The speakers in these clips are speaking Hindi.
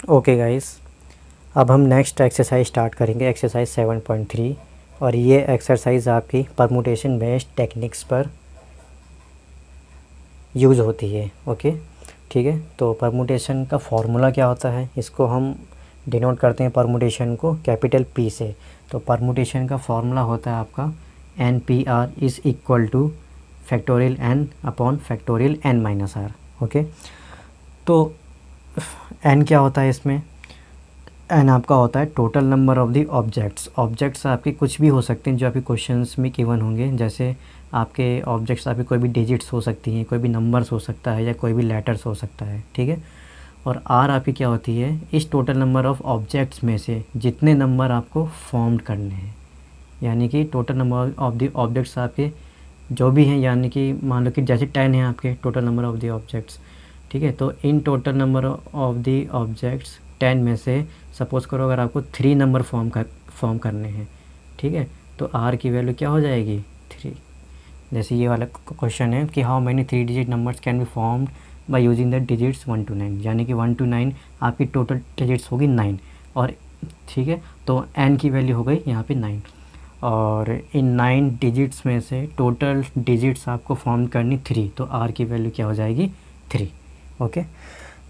ओके गाइस, अब हम नेक्स्ट एक्सरसाइज स्टार्ट करेंगे, एक्सरसाइज 7.3। और ये एक्सरसाइज आपकी परमुटेशन बेस्ड टेक्निक्स पर यूज़ होती है। ओके, ठीक है। तो परमुटेशन का फॉर्मूला क्या होता है, इसको हम डिनोट करते हैं परमुटेशन को कैपिटल पी से। तो परमुटेशन का फॉर्मूला होता है आपका N P R is equal to factorial N upon factorial N minus R. Okay, तो एन क्या होता है इसमें, एन आपका होता है total number of the objects. Objects आपके कुछ भी हो सकते हैं जो आपके क्वेश्चंस में गिवन होंगे, जैसे आपके ऑब्जेक्ट्स आपके कोई भी डिजिट्स हो सकती हैं, कोई भी नंबर्स हो सकता है, या कोई भी लेटर्स हो सकता है, ठीक है। और आर आपकी क्या होती है, इस टोटल नंबर ऑफ़ ऑब्जेक्ट्स में से जितने नंबर आपको फॉर्म करने हैं, यानी कि total number of the objects आपके जो भी हैं, यानी कि मान लो कि जैसे 10 हैं आपके total number of the objects, ठीक है। तो इन total number of the objects 10 में से सपोज़ करो अगर आपको 3 नंबर फॉर्म करने हैं, ठीक है, तो आर की वैल्यू क्या हो जाएगी 3। जैसे ये वाला क्वेश्चन है कि how many 3 digit numbers can be formed by using the digits 1 to 9, यानी कि 1 to 9 आपकी टोटल डिजिट्स होगी 9। और ठीक है, तो एन की वैल्यू हो गई यहाँ पे 9, और इन 9 डिजिट्स में से टोटल डिजिट्स आपको फॉर्म करनी 3, तो आर की वैल्यू क्या हो जाएगी 3। ओके,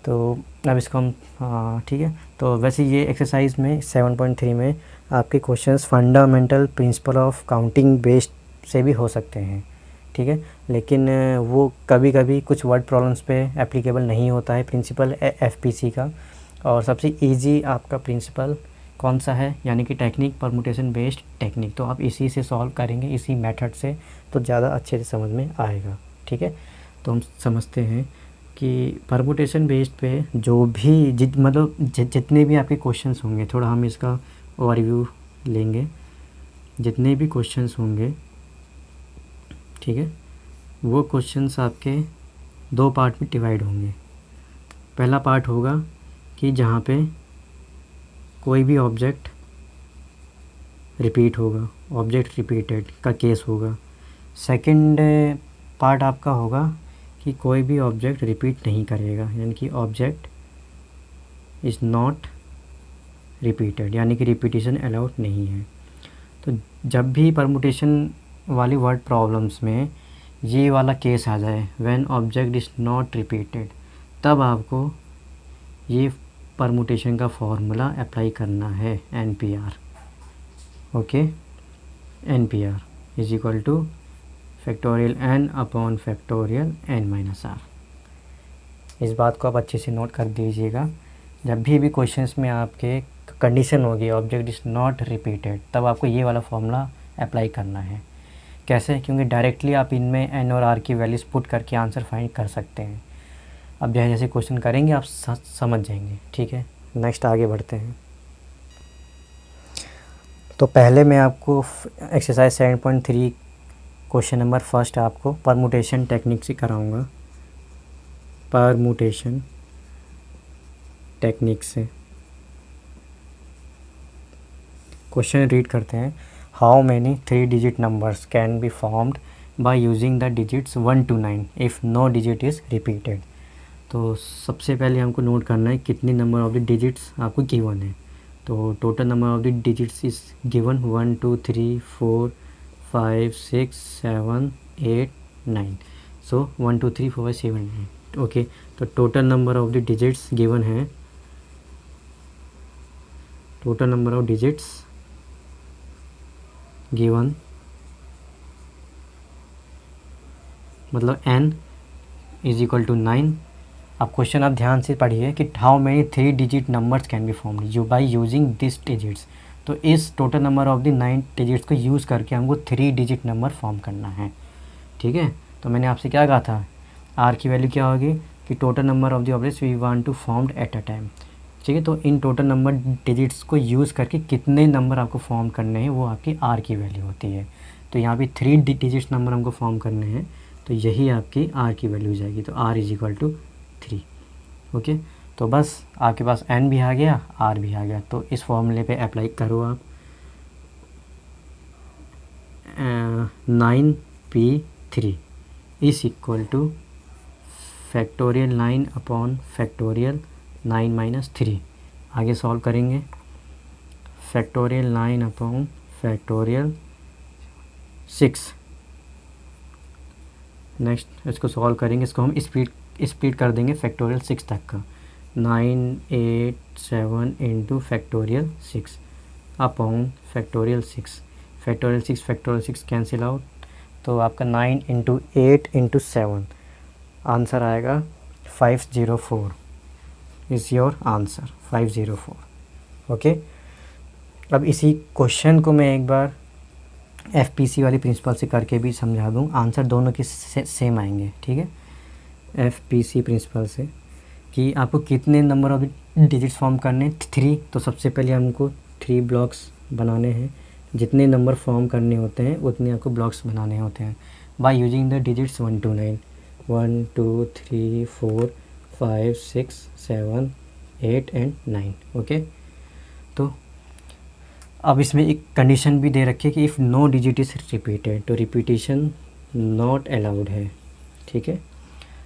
तो अब इसको हम ठीक है। तो वैसे ये एक्सरसाइज में 7.3 में आपके questions fundamental principle of counting based से भी हो सकते हैं, ठीक है। लेकिन वो कभी कभी कुछ वर्ड प्रॉब्लम्स पे एप्लीकेबल नहीं होता है प्रिंसिपल एफपीसी का। और सबसे इजी आपका प्रिंसिपल कौन सा है, यानी कि टेक्निक परमुटेशन बेस्ड टेक्निक। तो आप इसी से सॉल्व करेंगे, इसी मेथड से, तो ज़्यादा अच्छे से समझ में आएगा, ठीक है। तो हम समझते हैं कि परमुटेशन बेस्ड पे जो भी जितने भी आपके क्वेश्चंस होंगे, थोड़ा हम इसका ओवरव्यू लेंगे। जितने भी क्वेश्चंस होंगे, ठीक है, वो क्वेश्चंस आपके 2 पार्ट में डिवाइड होंगे। पहला पार्ट होगा कि जहाँ पे कोई भी ऑब्जेक्ट रिपीट होगा, ऑब्जेक्ट रिपीटेड का केस होगा। सेकंड पार्ट आपका होगा कि कोई भी ऑब्जेक्ट रिपीट नहीं करेगा, यानी कि ऑब्जेक्ट इज़ नॉट रिपीटेड, यानी कि रिपीटिशन अलाउड नहीं है। तो जब भी परमुटेशन वाली वर्ड प्रॉब्लम्स में ये वाला केस आ जाए, when object is not repeated, तब आपको ये परमुटेशन का फॉर्मूला अप्लाई करना है, N P R. Okay, N P R is equal to factorial N upon factorial N minus R. इस बात को आप अच्छे से नोट कर दीजिएगा। जब भी क्वेश्चंस में आपके कंडीशन होगी ऑब्जेक्ट इज़ नॉट रिपीटेड, तब आपको ये वाला फॉर्मूला अप्लाई करना है। कैसे, क्योंकि डायरेक्टली आप इनमें एन और आर की वैल्यूज़ पुट करके आंसर फाइंड कर सकते हैं। अब जैसे जैसे क्वेश्चन करेंगे आप समझ जाएंगे, ठीक है। नेक्स्ट आगे बढ़ते हैं। तो पहले मैं आपको एक्सरसाइज 7.3 क्वेश्चन नंबर फर्स्ट आपको परमुटेशन टेक्निक से कराऊंगा, परमुटेशन टेक्निक से। क्वेश्चन रीड करते हैं, how many 3 digit numbers can be formed by using the digits 1 to 9 if no digit is repeated. तो सबसे पहले हमको नोट करना है कितने नंबर ऑफ द डिजिट्स आपको गिवन है। तो total number of the digits is given 1 2 3 4 5 6 7 8 9। So 1 2 3 4 5 7 8। Okay, तो total number of the digits given है, total number of digits given मतलब n इज इक्वल टू 9। अब क्वेश्चन आप ध्यान से पढ़िए कि how many 3 digit numbers can be formed you by using this digits. तो इस total number of the 9 digits को यूज़ करके हमको 3 डिजिट नंबर फॉर्म करना है, ठीक है। तो मैंने आपसे क्या कहा था, आर की वैल्यू क्या होगी कि total number of the objects we want to formed at a time, ठीक है। तो इन टोटल नंबर डिजिट्स को यूज़ करके कितने नंबर आपको फॉर्म करने हैं, वो आपकी आर की वैल्यू होती है। तो यहाँ पे 3 डिजिट्स नंबर हमको फॉर्म करने हैं, तो यही आपकी आर की वैल्यू हो जाएगी। तो R is equal to 3। Okay, तो बस आपके पास एन भी आ गया, आर भी आ गया। तो इस फॉर्मूले पे अप्लाई करो आप। 9p3 is equal to factorial 9 upon factorial 9 minus 3। आगे सॉल्व करेंगे। Factorial 9 upon factorial 6। नेक्स्ट इसको सॉल्व करेंगे, इसको हम स्प्लिट कर देंगे फैक्टोरियल 6 तक का। 987 into factorial 6 upon factorial 6। Factorial 6 cancel out, तो आपका 9 इंटू 8 इंटू 7 आंसर आएगा 504 इज़ योर आंसर, 504। ओके, अब इसी क्वेश्चन को मैं एक बार एफपीसी वाली प्रिंसिपल से करके भी समझा दूँ, आंसर दोनों के सेम आएंगे। ठीक है, एफपीसी प्रिंसिपल से कि आपको कितने नंबर ऑफ डिजिट्स फॉर्म करने, 3। तो सबसे पहले हमको 3 ब्लॉक्स बनाने हैं। जितने नंबर फॉर्म करने होते हैं उतने आपको ब्लॉक्स बनाने होते हैं bye using the digits 1 to 9, 1 2 3 4 5 6 7 8 and 9। Okay, तो अब इसमें एक कंडीशन भी दे रखी है कि if no digit is repeated, तो रिपीटेशन नॉट अलाउड है। ठीक है,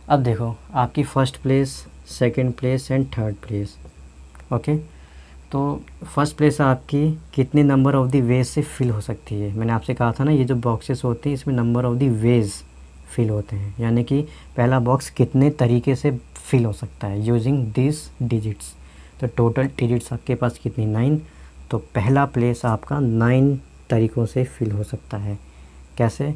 अब देखो आपकी first place, second place and third place. Okay, तो फर्स्ट प्लेस आपकी कितने नंबर ऑफ द वेज से फिल हो सकती है। मैंने आपसे कहा था ना, ये जो बॉक्सेस होते हैं इसमें number of the ways fill होते हैं, यानी कि पहला बॉक्स कितने तरीके से फिल हो सकता है यूजिंग दिस डिजिट्स। तो टोटल डिजिट्स आपके पास कितनी, 9। तो पहला प्लेस आपका 9 तरीक़ों से फिल हो सकता है। कैसे,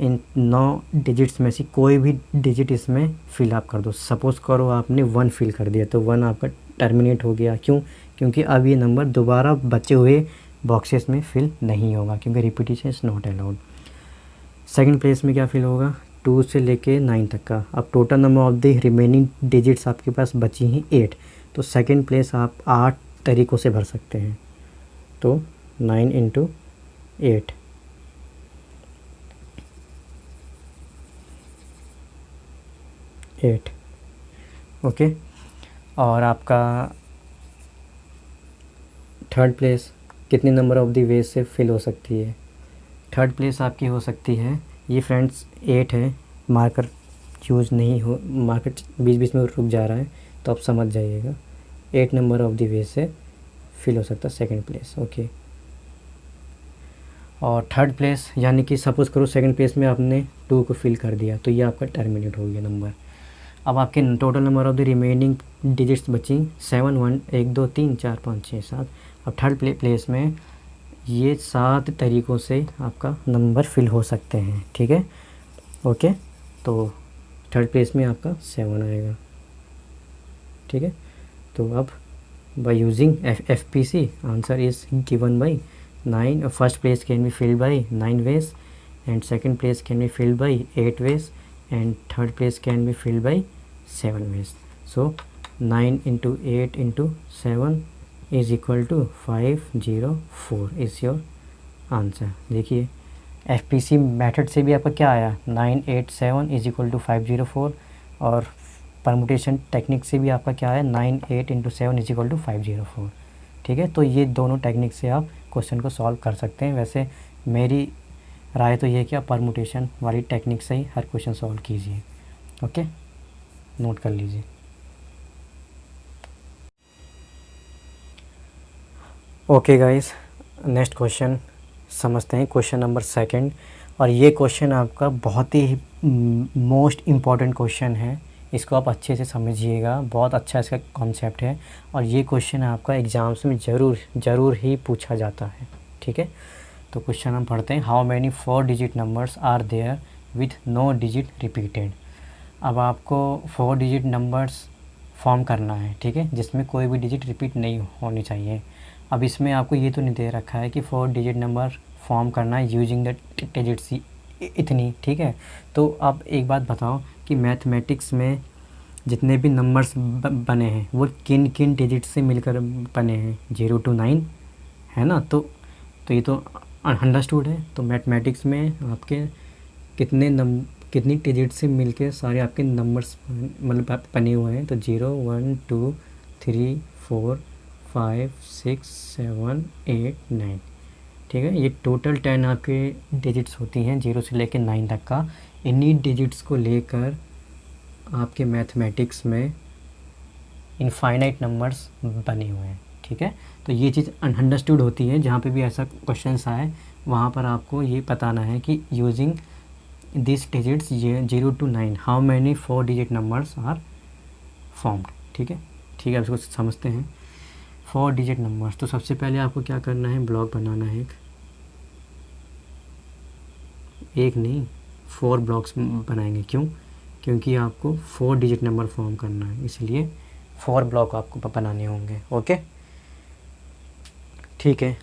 इन 9 डिजिट्स में से कोई भी डिजिट इसमें फिल आप कर दो। सपोज़ करो आपने 1 फिल कर दिया, तो 1 आपका टर्मिनेट हो गया। क्यों? क्योंकि अब ये नंबर दोबारा बचे हुए बॉक्सेस में फिल नहीं होगा, क्योंकि repetition is not allowed. Second place में क्या फिल होगा, 2 से लेके 9 तक का। अब total number of the remaining digits आपके पास बची हैं 8। तो सेकंड प्लेस आप 8 तरीक़ों से भर सकते हैं। तो 9 इंटू 8, ओके। और आपका थर्ड प्लेस कितने नंबर ऑफ द वेज से फिल हो सकती है। थर्ड प्लेस आपकी हो सकती है, ये फ्रेंड्स 8 है, मार्कर यूज़ नहीं हो, मार्कर बीच बीच में रुक जा रहा है, तो आप समझ जाइएगा। 8 नंबर ऑफ द वेज से फिल हो सकता है सेकंड प्लेस। ओके, और थर्ड प्लेस यानी कि सपोज़ करो सेकंड प्लेस में आपने 2 को फिल कर दिया, तो ये आपका टर्मिनेट हो गया नंबर। अब आपके total number of the remaining digits बची 7, 1 2 3 4 5 6 7। अब थर्ड प्लेस में ये 7 तरीक़ों से आपका नंबर फिल हो सकते हैं। ठीक है, ओके। तो थर्ड प्लेस में आपका 7 आएगा। ठीक है, तो अब by using FPC answer is given by 9। First place can be filled by 9 ways, and second place can be filled by 8 ways, and third place can be filled by 7 ways. So 9 into 8 into 7 is equal to 504 is your answer। देखिए एफपीसी मेथड से भी आपका क्या आया, 987 इज इक्वल टू 504, और परमुटेशन टेक्निक से भी आपका क्या है, 9 8 इंटू 7 इज इक्वल टू 504। ठीक है, तो ये दोनों टेक्निक से आप क्वेश्चन को सॉल्व कर सकते हैं। वैसे मेरी राय तो ये कि आप परमुटेशन वाली टेक्निक से ही हर क्वेश्चन सॉल्व कीजिए। ओके, नोट कर लीजिए। ओके गाइस, नेक्स्ट क्वेश्चन समझते हैं, क्वेश्चन नंबर 2। और ये क्वेश्चन आपका बहुत ही मोस्ट इम्पॉर्टेंट क्वेश्चन है, इसको आप अच्छे से समझिएगा, बहुत अच्छा इसका कॉन्सेप्ट है, और ये क्वेश्चन आपका एग्ज़ाम्स में ज़रूर ही पूछा जाता है। ठीक है, तो क्वेश्चन हम पढ़ते हैं। How many 4 digit numbers are there with no digit repeated. अब आपको 4 डिजिट नंबर्स फॉर्म करना है, ठीक है, जिसमें कोई भी डिजिट रिपीट नहीं होनी चाहिए। अब इसमें आपको ये तो नहीं दे रखा है कि 4 डिजिट नंबर फॉर्म करना है यूजिंग द डिजिट्स इतनी। ठीक है, तो आप एक बात बताओ कि मैथमेटिक्स में जितने भी नंबर्स बने हैं वो किन किन डिजिट से मिलकर बने हैं, 0 to 9 है ना। तो ये तो अंडरस्टूड है। तो मैथमेटिक्स में आपके कितनी डिजिट से मिलके सारे आपके नंबर्स मतलब बने हुए हैं। तो 0 1 2 3 4 5 6 7 8 9। ठीक है, ये टोटल 10 आपके डिजिट्स होती हैं 0 से लेकर 9 तक का। इन्हीं डिजिट्स को लेकर आपके मैथमेटिक्स में इनफाइनाइट नंबर्स बने हुए हैं। ठीक है। तो ये चीज़ अंडरस्टूड होती है, जहाँ पे भी ऐसा क्वेश्चन आए वहाँ पर आपको ये बताना है कि using this digits 0 to 9 how many 4 digit numbers are formed. ठीक है, ठीक है, अब इसको समझते हैं। 4 डिजिट नंबर्स, तो सबसे पहले आपको क्या करना है, ब्लॉक बनाना है। एक नहीं 4 ब्लॉक्स बनाएंगे। क्यों? क्योंकि आपको 4 डिजिट नंबर फॉर्म करना है, इसलिए 4 ब्लॉक आपको बनाने होंगे। ओके, ठीक है।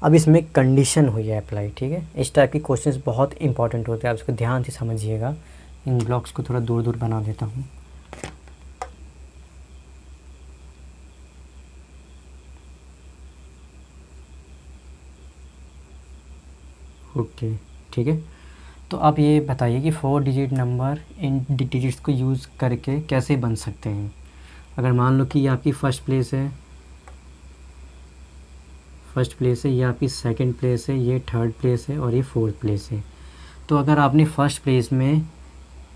अब इसमें कंडीशन हुई है अप्लाई। ठीक है, इस टाइप के क्वेश्चंस बहुत इंपॉर्टेंट होते हैं, आप इसको ध्यान से समझिएगा। इन ब्लॉक्स को थोड़ा दूर दूर बना देता हूँ। ओके, ठीक है। तो आप ये बताइए कि 4 डिजिट नंबर इन डिजिट्स को यूज़ करके कैसे बन सकते हैं। अगर मान लो कि ये आपकी फर्स्ट प्लेस है, ये आपकी सेकंड प्लेस है, ये थर्ड प्लेस है और ये फोर्थ प्लेस है। तो अगर आपने फर्स्ट प्लेस में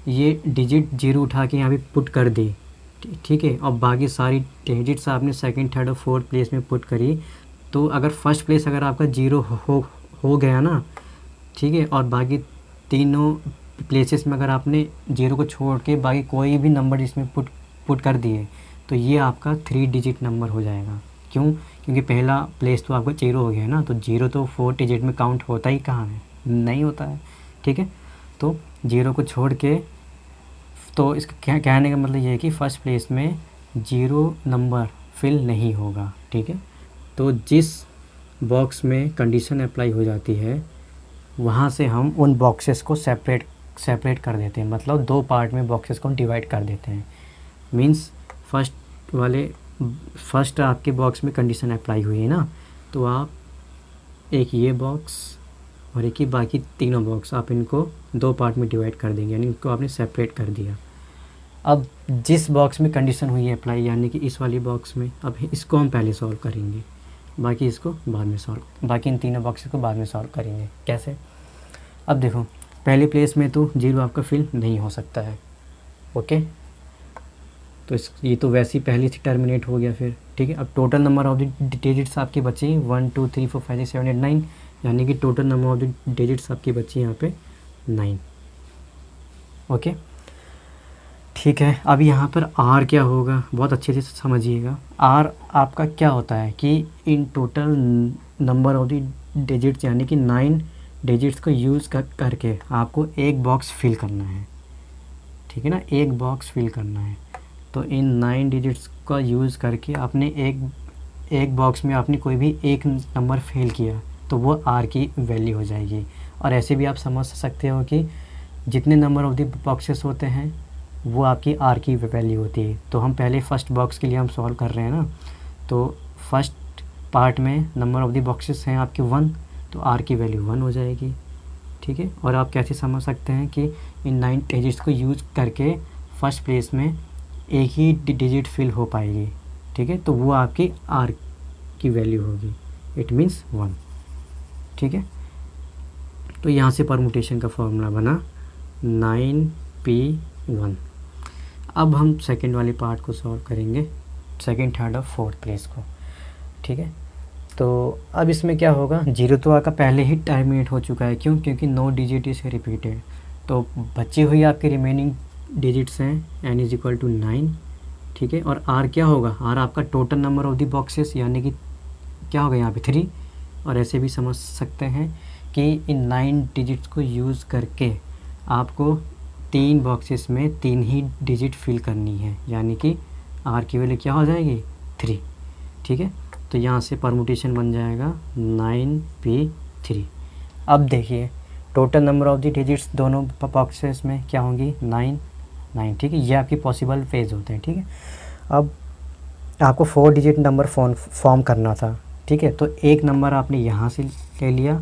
ये डिजिट 0 उठा के यहाँ पे पुट कर दी, ठीक है, और बाकी सारी डिजिट्स आपने सेकंड, थर्ड और फोर्थ प्लेस में पुट करी, तो अगर फर्स्ट प्लेस अगर आपका 0 हो गया ना, ठीक है, और बाकी तीनों प्लेसेस में अगर आपने 0 को छोड़ के बाकी कोई भी नंबर इसमें पुट कर दिए, तो ये आपका 3 डिजिट नंबर हो जाएगा। क्यों? क्योंकि पहला प्लेस तो आपका 0 हो गया है ना, तो 0 तो 4 डिजिट में काउंट होता ही कहाँ है, नहीं होता है। ठीक है, तो 0 को छोड़ के, तो इसका कहने का मतलब ये है कि फर्स्ट प्लेस में 0 नंबर फिल नहीं होगा। ठीक है, तो जिस बॉक्स में कंडीशन अप्लाई हो जाती है वहाँ से हम उन बॉक्सेस को सेपरेट कर देते हैं, मतलब 2 पार्ट में बॉक्सेस को डिवाइड कर देते हैं। मींस फर्स्ट आपके बॉक्स में कंडीशन अप्लाई हुई है ना, तो आप एक ये बॉक्स और एक ही बाकी तीनों बॉक्स आप इनको 2 पार्ट में डिवाइड कर देंगे, यानी इनको आपने सेपरेट कर दिया। अब जिस बॉक्स में कंडीशन हुई है अप्लाई, यानी कि इस वाली बॉक्स में, अब इसको हम पहले सॉल्व करेंगे, बाकी इसको बाद में बाकी इन तीनों बॉक्सेस को बाद में सॉल्व करेंगे। कैसे? अब देखो, पहले प्लेस में तो 0 आपका फिल नहीं हो सकता है। ओके, तो ये तो वैसे ही पहले से टर्मिनेट हो गया फिर। ठीक है, अब total number of the digits आपकी बची 1 2 3 4 5 6 7 8 9, यानी कि total number of the digits आपकी बची यहाँ पे 9। ओके, ठीक है। अब यहाँ पर आर क्या होगा, बहुत अच्छे से समझिएगा। आर आपका क्या होता है कि इन total number of the digits, यानी कि 9 डिजिट्स को यूज़ करके आपको एक बॉक्स फिल करना है। ठीक है ना, एक बॉक्स फिल करना है। तो इन 9 डिजिट्स का यूज़ करके आपने एक बॉक्स में आपने कोई भी एक नंबर फिल किया, तो वो आर की वैल्यू हो जाएगी। और ऐसे भी आप समझ सकते हो कि जितने नंबर ऑफ द बॉक्सेस होते हैं वो आपकी आर की वैल्यू होती है। तो हम पहले फर्स्ट बॉक्स के लिए हम सॉल्व कर रहे हैं ना, तो फर्स्ट पार्ट में नंबर ऑफ द बॉक्सेस हैं आपके 1, तो आर की वैल्यू 1 हो जाएगी। ठीक है, और आप कैसे समझ सकते हैं कि इन 9 डिजिट्स को यूज़ करके फर्स्ट प्लेस में एक ही डिजिट फिल हो पाएगी। ठीक है, तो वो आपकी आर की वैल्यू होगी, इट मीन्स 1। ठीक है, तो यहाँ से परमुटेशन का फॉर्मूला बना 9p1। अब हम सेकंड वाले पार्ट को सॉल्व करेंगे, सेकंड, थर्ड और फोर्थ प्लेस को। ठीक है, तो अब इसमें क्या होगा, 0 तो आपका पहले ही टर्मिनेट हो चुका है। क्यों? क्योंकि 9 डिजिट इज रिपीटेड, तो बची हुई आपकी रिमेनिंग डिजिट्स हैं n = 9। ठीक है, और r क्या होगा, r आपका total number of the boxes, यानी कि क्या होगा यहाँ पे 3। और ऐसे भी समझ सकते हैं कि इन 9 डिजिट्स को यूज़ करके आपको 3 बॉक्सेस में 3 ही डिजिट फिल करनी है, यानी कि r की वैल्यू क्या हो जाएगी, 3। ठीक है, तो यहाँ से परमुटेशन बन जाएगा 9p3। अब देखिए total number of the digits दोनों बॉक्सेस में क्या होंगी, 9 9। ठीक है, ये आपकी पॉसिबल फेज होते हैं। ठीक है, अब आपको 4 डिजिट नंबर फॉर्म करना था। ठीक है, तो एक नंबर आपने यहाँ से ले लिया,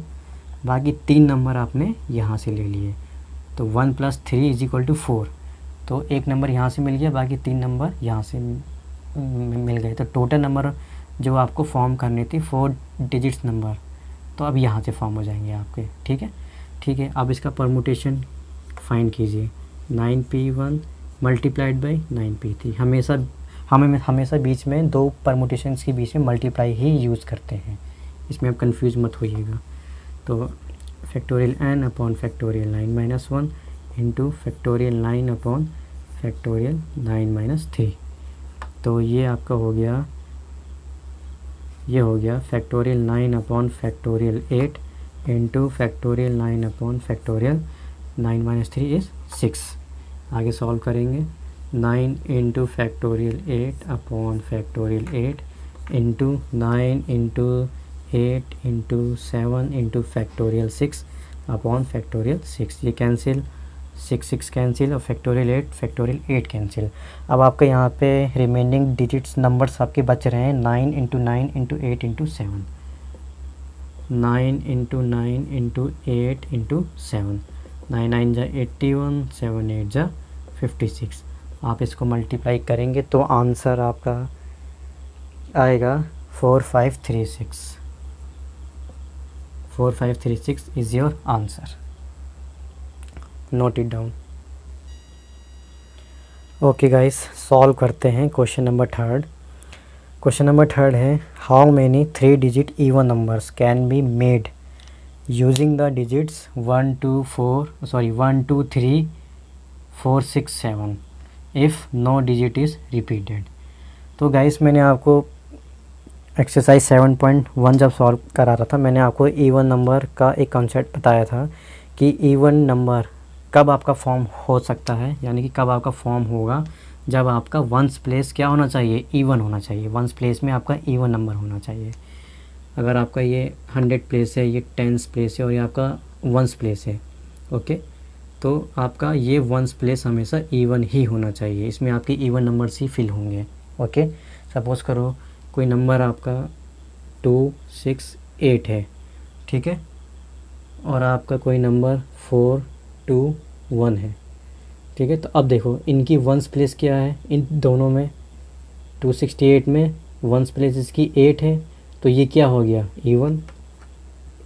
बाकी 3 नंबर आपने यहाँ से ले लिए, तो 1 + 3 = 4। तो एक नंबर यहाँ से मिल गया, बाकी 3 नंबर यहाँ से मिल गए। तो टोटल नंबर जो आपको फॉर्म करनी थी 4 डिजिट्स नंबर, तो अब यहाँ से फॉर्म हो जाएंगे आपके। ठीक है, ठीक है। अब इसका परमुटेशन फाइंड कीजिए, 9p1 × 9p3। हमेशा हम हमेशा बीच में दो परमुटेशंस के बीच में मल्टीप्लाई ही यूज़ करते हैं, इसमें आप कंफ्यूज मत होइएगा। तो factorial n upon factorial 9-1 into factorial 9 upon factorial 9-3। तो ये आपका हो गया, ये हो गया factorial 9 upon factorial 8 into factorial 9 upon factorial 9-3 is 6। आगे सॉल्व करेंगे। 9 into factorial 8 upon factorial 8 into 9 into 8 into 7 into factorial 6 upon factorial 6। ये कैंसिल, 6 कैंसिल और फैक्टोरियल 8 कैंसिल। अब आपका यहाँ पे रिमेनिंग डिजिट्स नंबर्स आपके बच रहे हैं 9 into 9 into 8 into 7, 9 into 9 into 8 into 7, 9 9 जा 81, 7 8 जा 56। आप इसको मल्टीप्लाई करेंगे तो आंसर आपका आएगा 4536। 4536 is your answer. Note it down. Okay guys, solve करते हैं question number third. Question number third है, how many 3 digit even numbers can be made using the digits 1 2 3 4 6 7 if no digit is repeated. तो गाइस मैंने आपको एक्सरसाइज 7.1 जब सॉल्व करा रहा था, मैंने आपको इवन नंबर का एक कॉन्सेप्ट बताया था कि इवन नंबर कब आपका फॉर्म हो सकता है, यानी कि कब आपका फॉर्म होगा जब आपका वंस प्लेस क्या होना चाहिए, इवन होना चाहिए। वंस प्लेस में आपका इवन नंबर होना चाहिए। अगर आपका ये 100 प्लेस है, ये 10 प्लेस है और ये आपका वंस प्लेस है, ओके, तो आपका ये वंस प्लेस हमेशा इवन ही होना चाहिए। इसमें आपके इवन नंबर्स ही फिल होंगे। ओके, सपोज़ करो कोई नंबर आपका 2 6 8 है, ठीक है, और आपका कोई नंबर 4 2 1 है, ठीक है। तो अब देखो इनकी वंस प्लेस क्या है, इन दोनों में 268 में वंस प्लेस इसकी 8 है, तो ये क्या हो गया,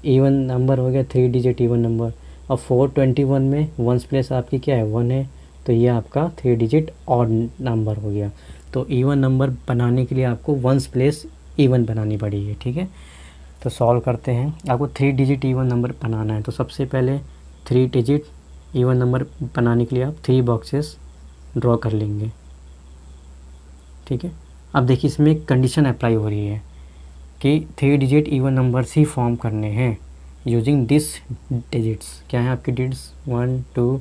इवन नंबर हो गया, 3 डिजिट इवन नंबर। और 421 में वंस प्लेस आपकी क्या है, 1 है, तो ये आपका 3 डिजिट ऑड नंबर हो गया। तो इवन नंबर बनाने के लिए आपको वंस प्लेस इवन बनानी पड़ेगी, ठीक है। तो सॉल्व करते हैं। आपको 3 डिजिट इवन नंबर बनाना है, तो सबसे पहले 3 डिजिट इवन नंबर बनाने के लिए आप 3 बॉक्सेस ड्रॉ कर लेंगे, ठीक है। अब देखिए इसमें एक कंडीशन अप्लाई हो रही है कि 3 डिजिट इवन नंबर्स ही फॉर्म करने हैं यूजिंग दिस डिजिट्स। क्या है आपके डिजिट्स, 1 2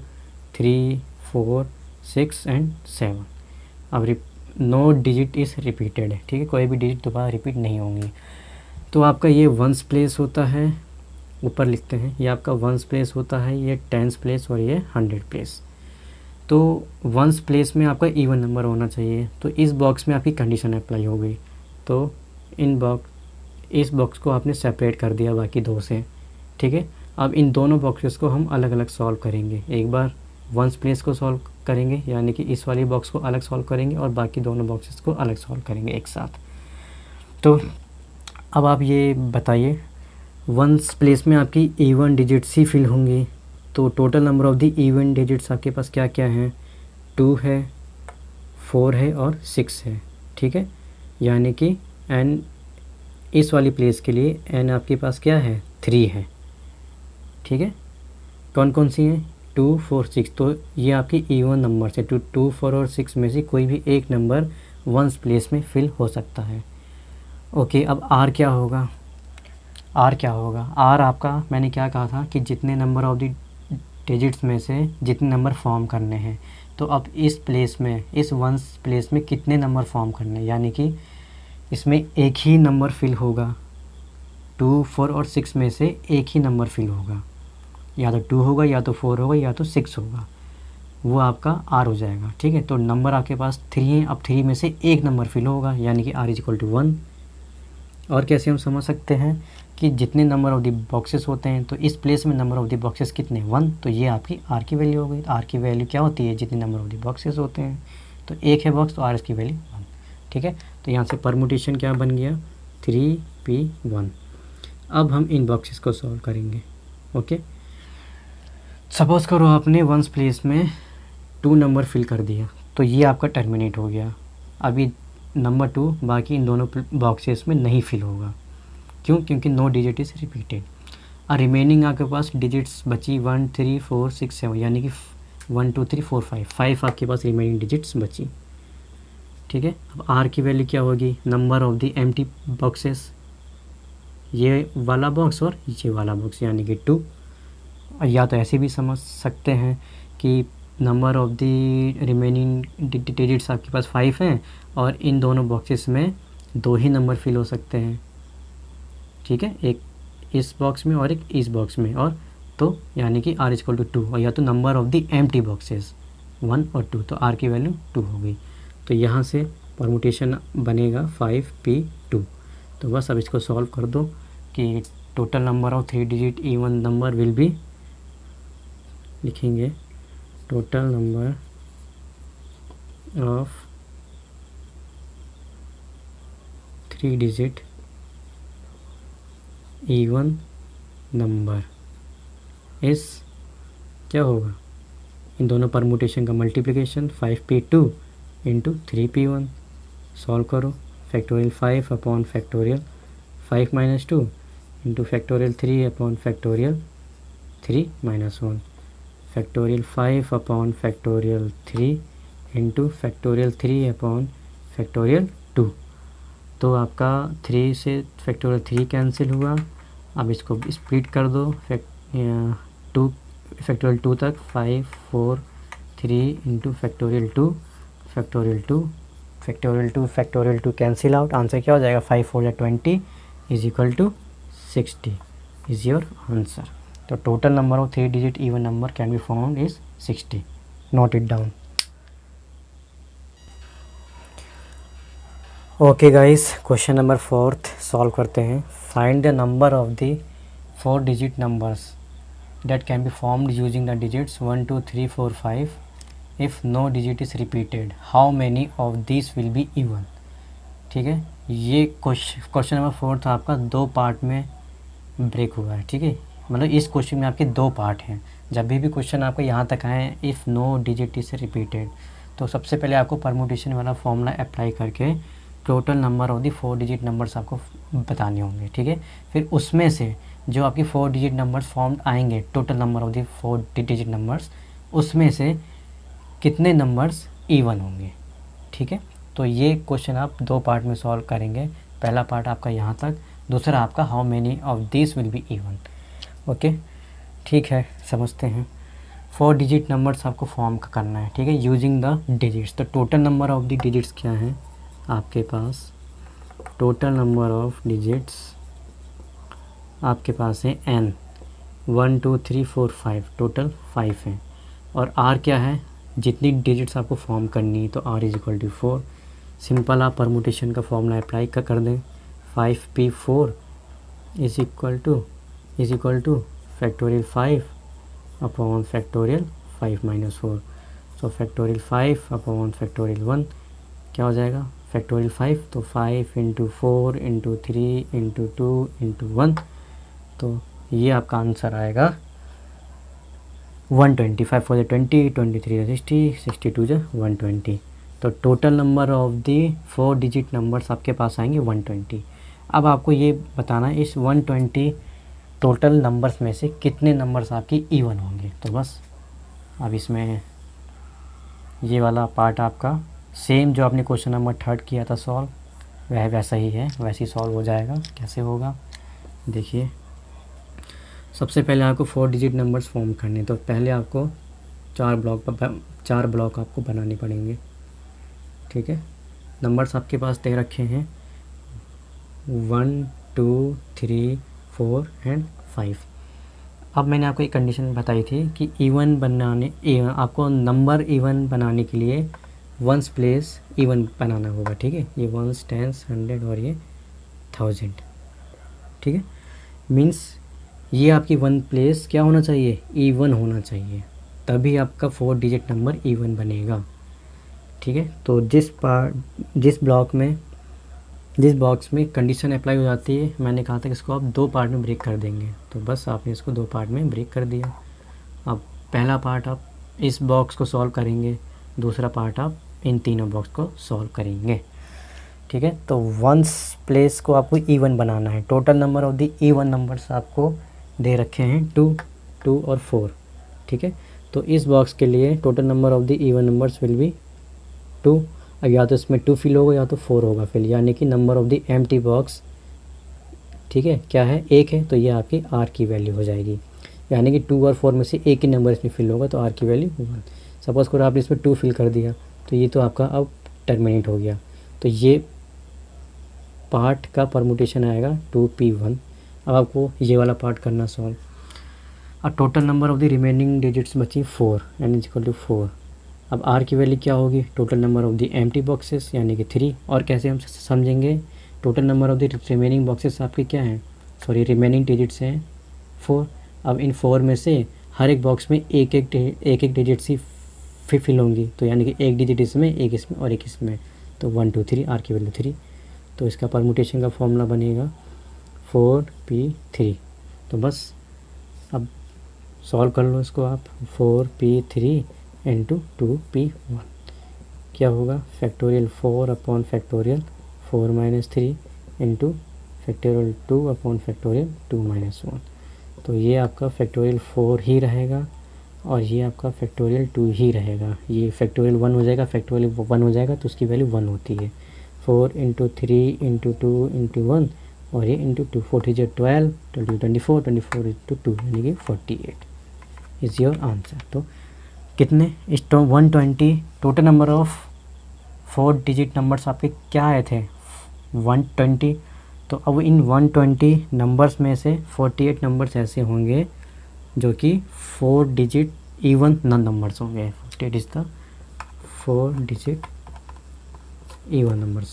3 4 6 एंड 7। अब नो डिजिट इज़ रिपीटेड है, ठीक है, कोई भी डिजिट दोबारा रिपीट नहीं होंगी। तो आपका ये वंस प्लेस होता है, ऊपर लिखते हैं, ये आपका वंस प्लेस होता है, ये 10 प्लेस और ये 100 प्लेस। तो वंस प्लेस में आपका इवन नंबर होना चाहिए। तो इस बॉक्स में आपकी कंडीशन अप्लाई हो गई, तो इस बॉक्स को आपने सेपरेट कर दिया बाकी दो से, ठीक है। अब इन दोनों बॉक्सेस को हम अलग अलग सॉल्व करेंगे। एक बार वंस प्लेस को सॉल्व करेंगे, यानी कि इस वाली बॉक्स को अलग सॉल्व करेंगे और बाकी दोनों बॉक्सेस को अलग सॉल्व करेंगे एक साथ। तो अब आप ये बताइए, वंस प्लेस में आपकी इवन डिजिट्स ही फिल होंगी, तो total number of the even digits आपके पास क्या क्या हैं, 2 है, 4 है और 6 है, ठीक है। यानी कि n इस वाली प्लेस के लिए n आपके पास क्या है, 3 है, ठीक है। कौन कौन सी हैं, 2 4 6। तो ये आपकी इवन नंबर से 2 4 और 6 में से कोई भी एक नंबर वंस प्लेस में फिल हो सकता है। ओके, अब r क्या होगा, r क्या होगा, r आपका मैंने क्या कहा था कि जितने नंबर ऑफ द डिजिट्स में से जितने नंबर फॉर्म करने हैं, तो अब इस प्लेस में, इस वंस प्लेस में कितने नंबर फॉर्म करने हैं, यानी कि इसमें एक ही नंबर फिल होगा। 2 4 और 6 में से एक ही नंबर फिल होगा, या तो 2 होगा, या तो 4 होगा, या तो 6 होगा, वो आपका r हो जाएगा, ठीक है। तो नंबर आपके पास 3 हैं, अब 3 में से एक नंबर फिल होगा, यानी कि r इक्वल टू 1। और कैसे हम समझ सकते हैं कि जितने नंबर ऑफ द बॉक्सेस होते हैं, तो इस प्लेस में नंबर ऑफ द बॉक्सेस कितने, 1, तो ये आपकी r की वैल्यू हो गई। r की वैल्यू क्या होती है, जितने नंबर ऑफ द बॉक्सेस होते हैं, तो एक है बॉक्स, तो r की वैल्यू 1, ठीक है। तो यहाँ से परमुटेशन क्या बन गया, 3p1। अब हम इन बॉक्सेस को सॉल्व करेंगे। ओके, सपोज़ करो आपने वंस प्लेस में 2 नंबर फिल कर दिया, तो ये आपका टर्मिनेट हो गया। अभी नंबर 2 बाकी इन दोनों बॉक्सेस में नहीं फिल होगा। क्यों? क्योंकि नो डिजिट इज़ रिपीटेड। और रिमेनिंग आपके पास डिजिट्स बची 1 3 4 6 7, यानी कि 1 2 3 4 5 आपके पास रिमेनिंग डिजिट्स बची। ठीक है, अब आर की वैल्यू क्या होगी? Number of the empty boxes, ये वाला बॉक्स और ये वाला बॉक्स, यानी कि 2। या तो ऐसे भी समझ सकते हैं कि number of the remaining digits आपके पास 5 हैं और इन दोनों बॉक्सेस में 2 ही नंबर फिल हो सकते हैं। ठीक है, एक इस बॉक्स में और एक इस बॉक्स में, और तो यानी कि r इक्वल टू 2, और या तो number of the empty boxes 1 और 2, तो r की वैल्यू 2 हो गई। तो यहाँ से परमुटेशन बनेगा 5p2। तो बस अब इसको सॉल्व कर दो कि total number of 3 digit even number will be, लिखेंगे total number of 3 digit even number is, क्या होगा? इन दोनों परमुटेशन का मल्टीप्लिकेशन 5p2 इंटू 3p1। सॉल्व करो, factorial 5 upon factorial 5 minus 2 into factorial 3 upon factorial 3 minus 1, factorial 5 upon factorial 3 into factorial 3 upon factorial 2। तो आपका 3 से फैक्टोरियल 3 कैंसिल हुआ। अब इसको स्प्लिट कर दो 2 फैक्टोरियल 2 तक, 5 4 3 into factorial 2 factorial 2 factorial 2 factorial 2 cancel out. Answer क्या हो जाएगा? 5 4 या 20 is equal to 60 is your answer. तो total number of 3 digit even number can be found is 60। Note it down. Okay guys, question number 4 solve करते हैं। Find the number of the 4 digit numbers that can be formed using the digits 1 2 3 4 5 if no digit is repeated, how many of these will be even। ठीक है, ये क्वेश्चन नंबर 4 था आपका, 2 पार्ट में ब्रेक हुआ है। ठीक है, मतलब इस क्वेश्चन में आपके 2 पार्ट हैं। जब भी क्वेश्चन आपका यहाँ तक आए if no digit is repeated, तो सबसे पहले आपको परमुटेशन वाला फॉर्मूला अप्लाई करके total number of the 4 digit numbers आपको बताने होंगे। ठीक है, फिर उसमें से जो आपकी 4 डिजिट नंबर्स फॉर्म आएंगे, total number of the 4 digit numbers, उसमें से कितने नंबर्स इवन होंगे। ठीक है, तो ये क्वेश्चन आप 2 पार्ट में सॉल्व करेंगे। पहला पार्ट आपका यहाँ तक, दूसरा आपका how many of this will be even. Okay, ठीक है, समझते हैं। 4 डिजिट नंबर्स आपको फॉर्म करना है। ठीक है, यूजिंग द डिजिट्स। तो total number of the digits क्या है आपके पास? टोटल नंबर ऑफ डिजिट्स आपके पास है n, 1 2 3 4 5, टोटल 5 है। और r क्या है? जितनी डिजिट्स आपको फॉर्म करनी है, तो r is equal to 4। Simple आप परमुटेशन का फॉर्मूला अप्लाई कर दें। 5p4 is equal to factorial 5 upon factorial 5 minus 4। So factorial 5 upon factorial 1 क्या हो जाएगा? फैक्टोरियल 5, तो 5 इंटू 4 इंटू 3 इंटू 2 इंटू 1, तो ये आपका आंसर आएगा 120। 5 4 20, 23 60, 62 120। तो total number of the 4 digit numbers आपके पास आएंगे 120। अब आपको ये बताना है इस 120 टोटल नंबर्स में से कितने नंबर्स आपकी इवन होंगे। तो बस अब इसमें ये वाला पार्ट आपका सेम जो आपने क्वेश्चन नंबर 3 किया था सॉल्व, वह वैसा ही है, वैसे ही सॉल्व हो जाएगा। कैसे होगा देखिए, सबसे पहले आपको 4 डिजिट नंबर्स फॉर्म करने, तो पहले आपको 4 ब्लॉक आपको बनाने पड़ेंगे। ठीक है, नंबर्स आपके पास दे रखे हैं 1 2 3 4 एंड 5। अब मैंने आपको एक कंडीशन बताई थी कि आपको नंबर इवन बनाने के लिए वंस प्लेस इवन बनाना होगा। ठीक है, ये 1s 10s 100 और ये 1000। ठीक है, मीन्स ये आपकी 1 प्लेस क्या होना चाहिए? इवन होना चाहिए, तभी आपका 4 डिजिट नंबर इवन बनेगा। ठीक है, तो जिस बॉक्स में कंडीशन अप्लाई हो जाती है, मैंने कहा था कि इसको आप 2 पार्ट में ब्रेक कर देंगे, तो बस आपने इसको 2 पार्ट में ब्रेक कर दिया। अब पहला पार्ट आप इस बॉक्स को सॉल्व करेंगे, दूसरा पार्ट आप इन तीनों बॉक्स को सॉल्व करेंगे। ठीक है। तो वंस प्लेस को आपको इवन बनाना है। Total number of the even numbers आपको दे रखे हैं 2, 2 और 4, ठीक है। तो इस बॉक्स के लिए total number of the even numbers will be 2। अब या तो इसमें 2 फिल होगा या तो 4 होगा फिल, यानी कि number of the empty box, ठीक है, क्या है, 1 है। तो ये आपकी आर की वैल्यू हो जाएगी, यानी कि 2 और 4 में से एक ही नंबर इसमें फिल होगा, तो आर की वैल्यू 1। सपोज़ करो आपने इसमें 2 फिल कर दिया, तो ये तो आपका अब टर्मिनेट हो गया। तो ये पार्ट का परमुटेशन आएगा 2p1। अब आपको ये वाला पार्ट करना सॉल्व। अब total number of the remaining digits बची 4 एन इज इक्वल टू 4। अब आर की वैल्यू क्या होगी, total number of the empty boxes यानी कि 3। और कैसे हम समझेंगे, total number of the remaining boxes आपके क्या हैं, सॉरी रिमेनिंग डिजिट्स हैं 4। अब इन 4 में से हर एक बॉक्स में एक एक डिजिट सी फिल होंगी, तो यानी कि एक डिजिट इसमें, एक इसमें और एक इसमें, तो 1 2 3, आर की वैल्यू 3। तो इसका परमुटेशन का फॉर्मूला बनेगा 4p3। तो बस अब सॉल्व कर लो इसको आप। 4p3 इंटू 2p1 क्या होगा, factorial 4 upon factorial 4 minus 3 into factorial 2 upon factorial 2 minus 1। तो ये आपका फैक्टोरियल 4 ही रहेगा और ये आपका फैक्टोरियल 2 ही रहेगा। ये फैक्टोरियल 1 हो जाएगा, फैक्टोरियल 1 हो जाएगा, तो उसकी वैल्यू 1 होती है। 4 इंटू 3 इंटू 2 इंटू 1 और ये इंटू 2, 4 3 12, 24, 24 इंटू 2 यानी कि 48 इज़ योर आंसर। तो कितने इस 120 total number of 4 digit numbers आपके क्या आए थे, 120। तो अब इन 120 नंबर्स में से 48 नंबर्स ऐसे होंगे जो कि 4 डिजिट इवन नंबर्स होंगे। That is the 4 digit even numbers,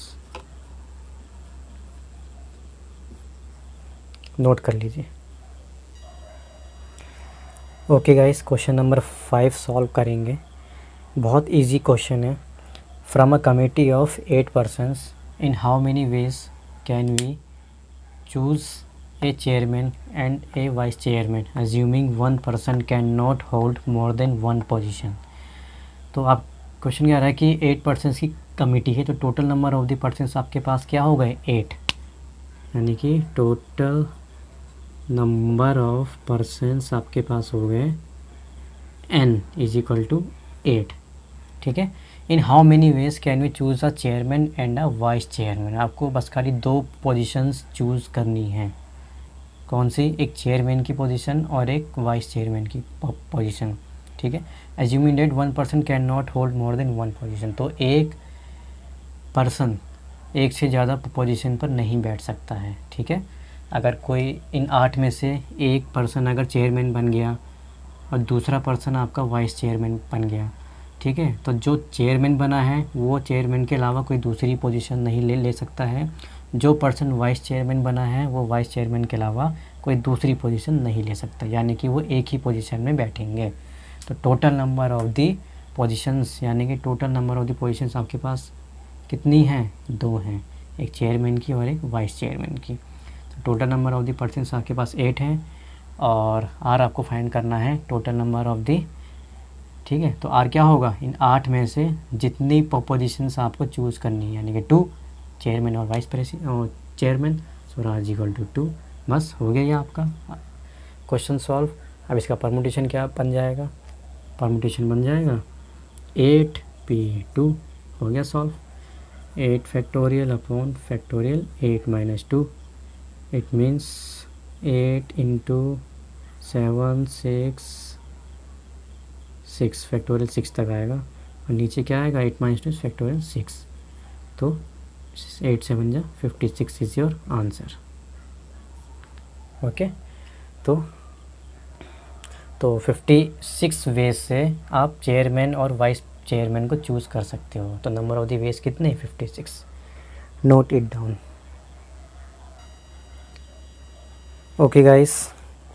note कर लीजिए। Okay guys, question number 5 solve करेंगे। बहुत इजी क्वेश्चन है। From a committee of 8 persons, in how many ways can we choose a chairman and a vice chairman assuming one person cannot hold more than one position। तो आप क्वेश्चन क्या आ रहा है कि 8 पर्सन्स की कमेटी है, तो total number of the persons आपके पास क्या हो गए 8, यानी कि टोटल नंबर ऑफ पर्सन्स आपके पास हो गए n इज इक्वल टू 8, ठीक है। In how many ways can we choose a chairman and a vice chairman. आपको बस खाली 2 पोजीशंस चूज़ करनी है। कौन सी, एक चेयरमैन की पोजीशन और एक वाइस चेयरमैन की पोजीशन, ठीक है। Assuming that 1 person can not hold more than 1 position. तो एक पर्सन एक से ज़्यादा पोजीशन पर नहीं बैठ सकता है, ठीक है। अगर कोई इन 8 में से एक पर्सन अगर चेयरमैन बन गया और दूसरा पर्सन आपका वाइस चेयरमैन बन गया, ठीक है, तो जो चेयरमैन बना है वो चेयरमैन के अलावा कोई दूसरी पोजीशन नहीं ले सकता है। जो पर्सन वाइस चेयरमैन बना है वो वाइस चेयरमैन के अलावा कोई दूसरी पोजीशन नहीं ले सकता, यानी कि वो एक ही पोजीशन में बैठेंगे। तो total number of the positions, यानी कि total number of the positions आपके पास कितनी हैं, 2 हैं, एक चेयरमैन की और एक वाइस चेयरमैन की। तो total number of the persons आपके पास 8 हैं और आर आपको फाइंड करना है टोटल नंबर ऑफ दी, ठीक है। तो आर क्या होगा, इन 8 में से जितनी पोजीशंस आपको चूज़ करनी है, यानी कि 2 चेयरमैन और vice president chairman, so R equal to 2। बस हो गया ये आपका क्वेश्चन सॉल्व। अब इसका परमुटेशन क्या बन जाएगा, परमुटेशन बन जाएगा 8p2, हो गया solve. 8 factorial upon factorial 8 minus 2, it means 8 into 7 6 factorial 6 तक आएगा और नीचे क्या आएगा 8 माइनस 2 फैक्टोरियल 6। तो 8 7 जा 56 इज़ योर आंसर। ओके, तो 56 वेज से आप चेयरमैन और वाइस चेयरमैन को चूज़ कर सकते हो। तो नंबर ऑफ द वेज कितने, 56। Note it down. Okay guys,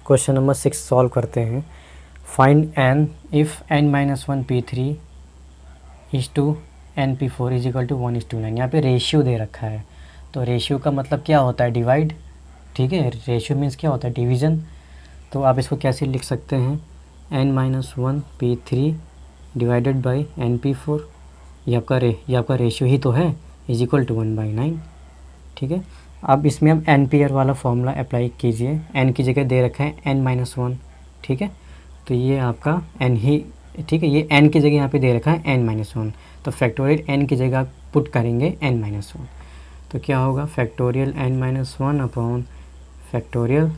question number 6 solve करते हैं। Find n if n-1 p3 is to n p4 is equal to 1:9। यहाँ पे रेशियो दे रखा है, तो रेशियो का मतलब क्या होता है, डिवाइड, ठीक है। रेशियो मीन्स क्या होता है, डिवीज़न। तो आप इसको कैसे लिख सकते हैं, n-1 p3 divided by n p4। ये आपका रेशियो ही तो है, इज इक्वल टू 1/9। ठीक है, अब इसमें अब एम्पियर वाला फॉर्मूला अप्लाई कीजिए। एन की जगह दे रखा है n-1। ठीक है, तो ये आपका एन ही, ठीक है, ये एन की जगह यहाँ पे दे रखा है n-1, तो फैक्टोरियल एन की जगह आप पुट करेंगे n-1, तो क्या होगा factorial n-1 upon factorial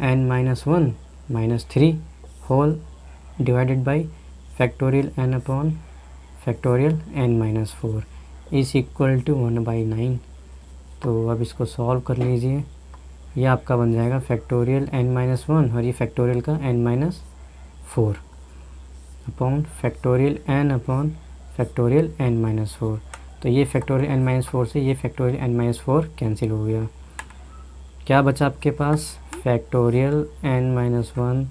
n-1 -3 whole divided by factorial n upon factorial n-4 is equal to 1/9। तो अब इसको सॉल्व कर लीजिए, ये आपका बन जाएगा फैक्टोरियल n-1 और ये फैक्टोरियल का n-4 upon factorial n upon factorial n-4। तो ये फैक्टोरियल n-4 से ये फैक्टोरियल n-4 कैंसिल हो गया। क्या बचा आपके पास फैक्टोरियल n-1,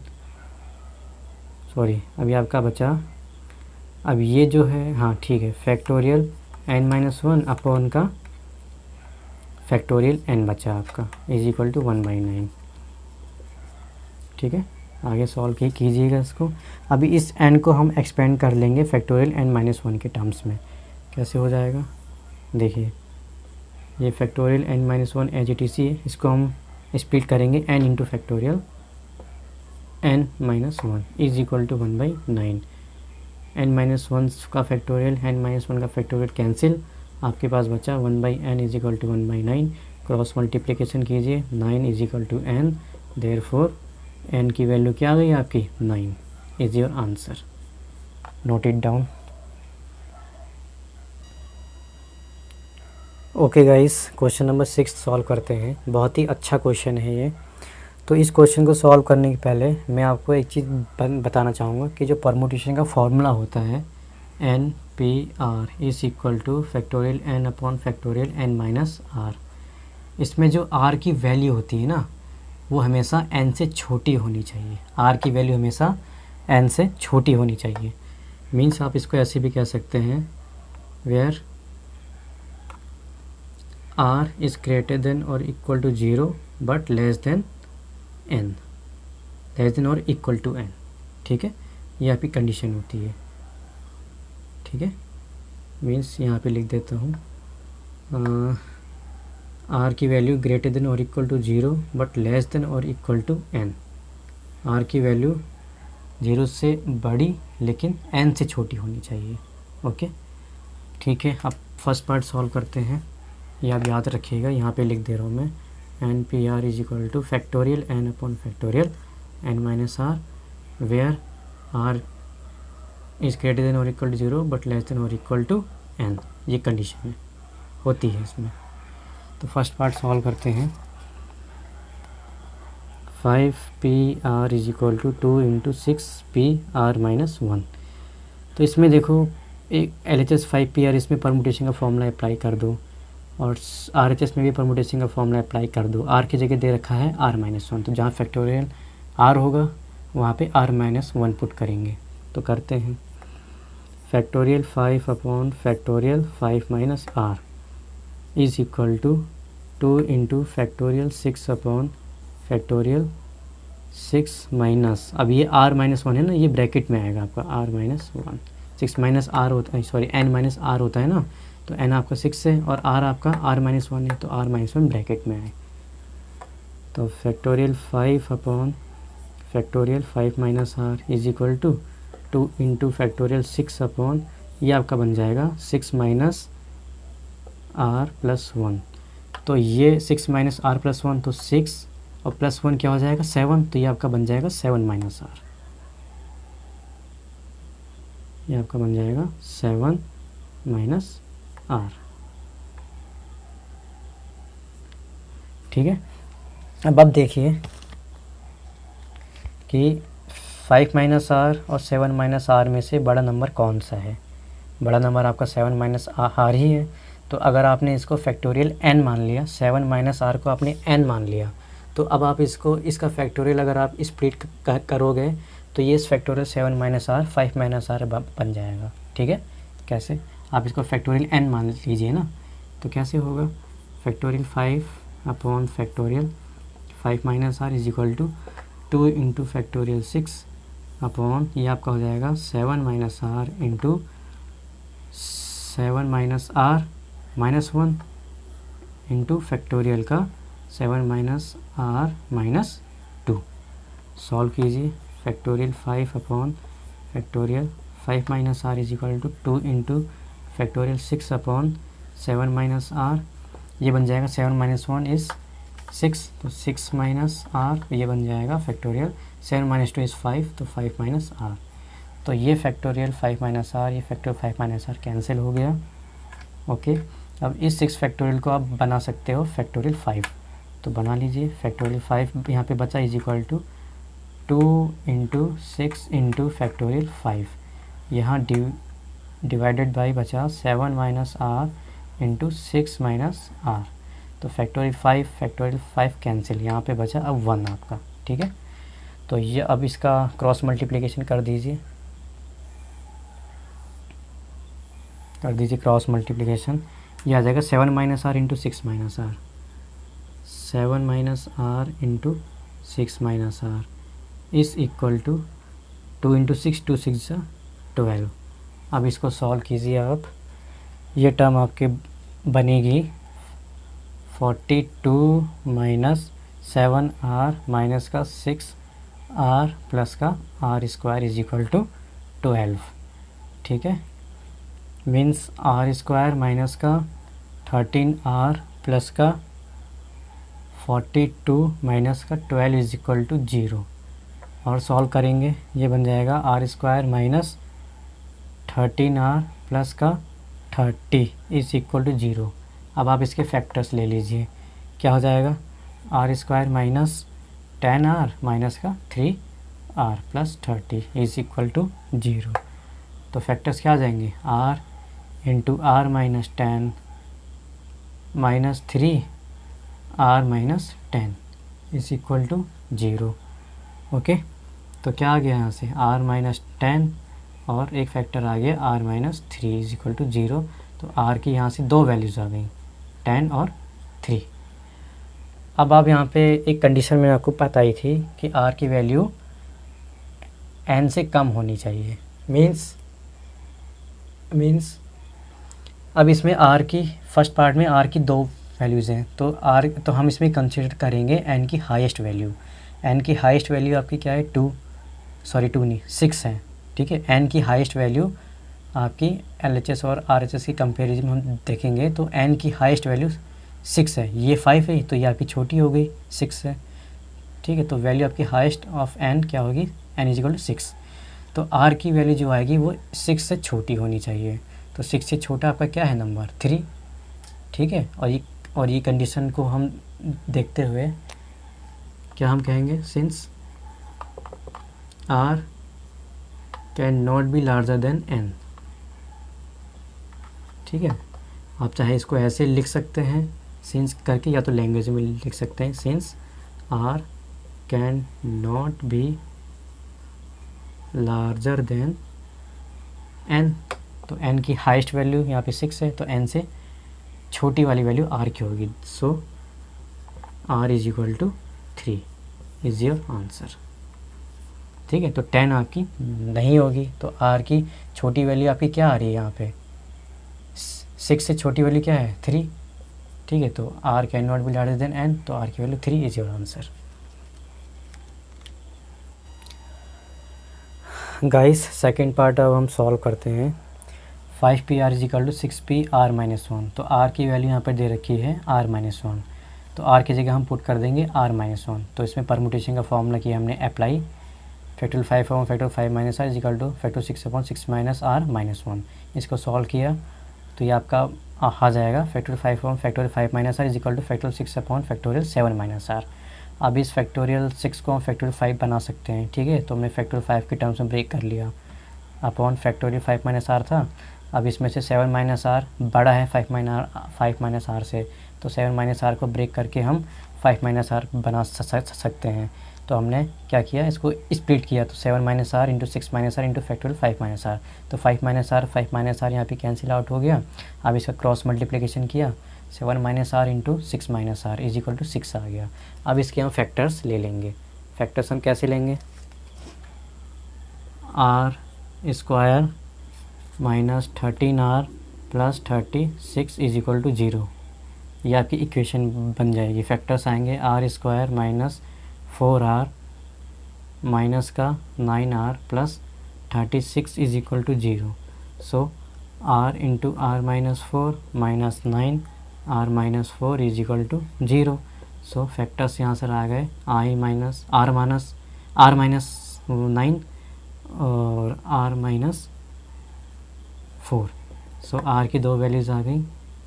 सॉरी अभी आपका बचा, अब ये जो है, हाँ ठीक है, फैक्टोरियल n-1 अपॉन का फैक्टोरियल n बचा आपका इज इक्वल टू 1/9। ठीक है, आगे सॉल्व कीजिएगा इसको। अभी इस n को हम एक्सपेंड कर लेंगे फैक्टोरियल n-1 के टर्म्स में। कैसे हो जाएगा, देखिए ये factorial n-1 as it is है, इसको हम स्प्लिट करेंगे n into factorial n-1 is equal to 1/9। n-1 का फैक्टोरियल n-1 का फैक्टोरियल कैंसिल, आपके पास बचा 1/n is equal to 1/9। Cross multiplication कीजिए, 9 is equal to n, therefore n की वैल्यू क्या आ गई आपकी 9 is your answer. Note it down. Okay guys, question number 6 solve करते हैं। बहुत ही अच्छा क्वेश्चन है ये। तो इस क्वेश्चन को सॉल्व करने के पहले मैं आपको एक चीज़ बताना चाहूँगा कि जो परमुटेशन का फॉर्मूला होता है NPR is equal to factorial n upon factorial n-r, इसमें जो r की वैल्यू होती है ना, वो हमेशा n से छोटी होनी चाहिए। r की वैल्यू हमेशा n से छोटी होनी चाहिए। मीन्स आप इसको ऐसे भी कह सकते हैं, where r is greater than और equal to 0 but less than n, less than और इक्वल टू n। ठीक है, ये आपकी कंडीशन होती है। ठीक है, मीन्स यहाँ पे लिख देता हूँ, r की वैल्यू ग्रेटर देन और equal to 0 but less than और इक्वल टू n। r की वैल्यू 0 से बड़ी लेकिन n से छोटी होनी चाहिए। ओके, ठीक है, अब फर्स्ट पार्ट सॉल्व करते हैं। ये आप याद रखिएगा, यहाँ पे लिख दे रहा हूँ मैं, NPR is equal to factorial n upon factorial n-r, where r is greater than और equal to 0 but less than और इक्वल टू n। ये कंडीशन है, होती है इसमें। तो फर्स्ट पार्ट सॉल्व करते हैं। 5PR is equal to 2 into 6PR-1। तो इसमें देखो, एक LHS 5PR इसमें परमुटेशन का फॉर्मूला अप्लाई कर दो, और RHS में भी परमुटेशन का फॉर्मूला अप्लाई कर दो। R की जगह दे रखा है R-1, तो जहाँ फैक्टोरियल R होगा वहाँ पे R-1 पुट करेंगे। तो करते हैं, factorial 5 upon factorial 5-r is equal to 2 into factorial 6 upon factorial 6 minus, अब ये R-1 है ना, ये ब्रैकेट में आएगा आपका R-1। 6 माइनस R होता है, सॉरी n-r होता है ना, तो n आपका 6 है और r आपका R-1 है, तो R-1 ब्रैकेट में आए। तो factorial 5 upon factorial 5-r is equal to 2 into factorial 6 upon, ये आपका बन जाएगा 6 माइनस r+1। तो ये 6 माइनस r+1, तो 6 और +1 क्या हो जाएगा 7, तो ये आपका बन जाएगा 7 माइनस r, ये आपका बन जाएगा 7 माइनस r। ठीक है, अब देखिए कि 5 माइनस r और 7 माइनस r में से बड़ा नंबर कौन सा है। बड़ा नंबर आपका 7 माइनस r ही है। तो अगर आपने इसको फैक्टोरियल n मान लिया, 7 माइनस r को आपने n मान लिया, तो अब आप इसका फैक्टोरियल अगर आप स्प्लिट करोगे तो ये इस factorial 7 minus r 5 minus r बन जाएगा। ठीक है, कैसे, आप इसको फैक्टोरियल n मान लीजिए ना, तो कैसे होगा, factorial 5 upon factorial 5 minus r is equal to 2 into factorial 6 upon, ये आपका हो जाएगा 7 minus r into 7 minus r -1 into factorial का 7 माइनस आर माइनस 2। सॉल्व कीजिए। Factorial 5 upon factorial 5 minus R is equal to 2 into factorial 6 upon 7 minus R, ये बन जाएगा 7 माइनस 1 इज़ 6, तो 6 माइनस आर, ये बन जाएगा फैक्टोरियल 7 माइनस 2 इज़ 5, तो 5 माइनस आर। तो ये फैक्टोरियल 5 माइनस आर, ये फैक्टोरियल 5 माइनस आर कैंसिल हो गया। ओके, अब इस 6 फैक्टोरियल को आप बना सकते हो फैक्टोरियल 5, तो बना लीजिए। फैक्टोरियल 5 यहाँ पे बचा is equal to 2 into 6 into factorial 5, यहाँ डिवाइडेड बाई बचा 7 minus R into 6 minus R, तो फैक्टोरियल 5 कैंसिल, यहाँ पे बचा अब 1 आपका। ठीक है, तो ये अब इसका क्रॉस मल्टीप्लिकेशन कर दीजिए, क्रॉस मल्टीप्लिकेशन। ये आ जाएगा 7 minus R into 6 minus R, 7 minus R into 6 minus R is equal to 2 into 6, 2 6 12। अब इसको सॉल्व कीजिए आप, ये टर्म आपके बनेगी 42 माइनस 7 आर माइनस का 6 आर प्लस का R square is equal to 12। ठीक है, मीन्स आर स्क्वायर माइनस का 13 आर प्लस का 42 माइनस का 12 इज इक्वल टू 0। और सॉल्व करेंगे, ये बन जाएगा R square minus 13 R plus का 30 इज इक्वल टू 0। अब आप इसके फैक्टर्स ले लीजिए, क्या हो जाएगा, R square minus 10 R minus का 3 R plus 30 is equal to 0। तो फैक्टर्स क्या आ जाएंगे, आर इंटू आर माइनस 10 माइनस 3 R minus 10 is equal to 0। Okay, तो क्या आ गया यहाँ से, आर माइनस 10 और एक फैक्टर आ गया R minus 3 is equal to 0। तो आर की यहाँ से दो वैल्यूज़ आ गई, 10 और 3। अब आप यहाँ पे एक कंडीशन मैंने आपको बताई थी कि आर की वैल्यू n से कम होनी चाहिए। मीन्स अब इसमें आर की फर्स्ट पार्ट में आर की दो वैल्यूज़ हैं, तो हम इसमें कंसिडर करेंगे n की हाईएस्ट वैल्यू। n की हाईएस्ट वैल्यू आपकी क्या है, 6 है। ठीक है, n की हाईएस्ट वैल्यू आपकी LHS और RHS की कंपेरिजन में हम देखेंगे तो n की हाईएस्ट वैल्यू 6 है, ये 5 है, तो ये आपकी छोटी हो गई 6 है। ठीक है, तो वैल्यू आपकी हाईएस्ट ऑफ n क्या होगी, n इज इक्वल टू 6। तो r की वैल्यू जो आएगी वो 6 से छोटी होनी चाहिए, तो 6 से छोटा आपका क्या है नंबर 3। ठीक है, और ये कंडीशन को हम देखते हुए क्या हम कहेंगे, since r can not be larger than n। ठीक है, आप चाहे इसको ऐसे लिख सकते हैं सिंस करके, या तो लैंग्वेज में लिख सकते हैं, since r can not be larger than n। तो n की हाईएस्ट वैल्यू यहाँ पे 6 है, तो n से छोटी वाली वैल्यू r की होगी। So r is equal to 3 is your answer. ठीक है, तो 10 आपकी नहीं होगी, तो r की छोटी वैल्यू आपकी क्या आ रही है यहाँ पे, 6 से छोटी वैल्यू क्या है 3। ठीक है, तो r can not be larger than n, तो r की value 3 is your answer. Guys, second part अब हम सॉल्व करते हैं। 5pr is equal to 6pr minus 1, तो r की वैल्यू यहाँ पर दे रखी है r माइनस 1, तो r की जगह हम पुट कर देंगे r माइनस 1। तो इसमें परमुटेशन का फॉर्मूला किया हमने apply, factorial 5 upon factorial 5 minus R is equal to factorial 6 upon 6 minus R minus 1। इसको सॉल्व किया तो ये आपका आ जाएगा factorial 5 upon factorial 5 minus R is equal to factorial 6 upon factorial 7 minus R. अब इस फैक्टोरियल 6 को हम फैक्टोरियल 5 बना सकते हैं। ठीक है, तो हमने फैक्टोरियल 5 के टर्म्स में ब्रेक कर लिया, अपॉन फैक्टोरियल 5 माइनस आर था। अब इसमें से 7 माइनस आर बड़ा है 5 माइनस आर से, तो 7 माइनस आर को ब्रेक करके हम 5 माइनस आर बना सकते हैं। तो हमने क्या किया, इसको स्प्लिट किया, तो 7 minus R into 6 minus R into factorial 5 minus R, तो 5 माइनस आर यहाँ पे कैंसिल आउट हो गया। अब इसका क्रॉस मल्टीप्लिकेशन किया, 7 minus R into 6 minus R is equal to 6 आ गया। अब इसके हम फैक्टर्स ले लेंगे। फैक्टर्स हम कैसे लेंगे, R square minus 13 R plus 36 is equal to 0। ये आपकी इक्वेशन बन जाएगी। फैक्टर्स आएंगे are square minus 4r minus का 9r plus 36 is equal to 0। So r into R minus 4 minus 9 r minus 4 is equal to 0। So factors यहाँ से आ गए r माइनस 9 और r माइनस 4। सो r की दो वैल्यूज़ आ गई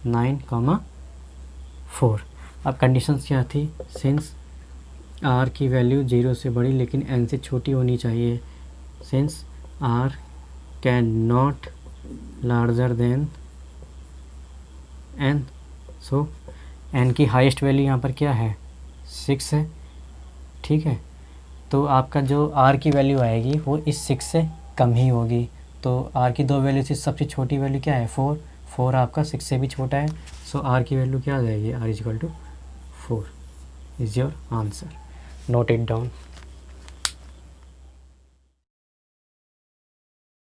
9,4। अब कंडीशंस क्या थी? सिंस r की वैल्यू 0 से बड़ी लेकिन n से छोटी होनी चाहिए, since r can not larger than n। So n की हाईएस्ट वैल्यू यहाँ पर क्या है? 6 है, ठीक है। तो आपका जो r की वैल्यू आएगी वो इस 6 से कम ही होगी। तो r की दो वैल्यू से सबसे छोटी वैल्यू क्या है? 4 आपका 6 से भी छोटा है। सो r की वैल्यू क्या आ जाएगी? r is equal to 4 is your answer. Note it down.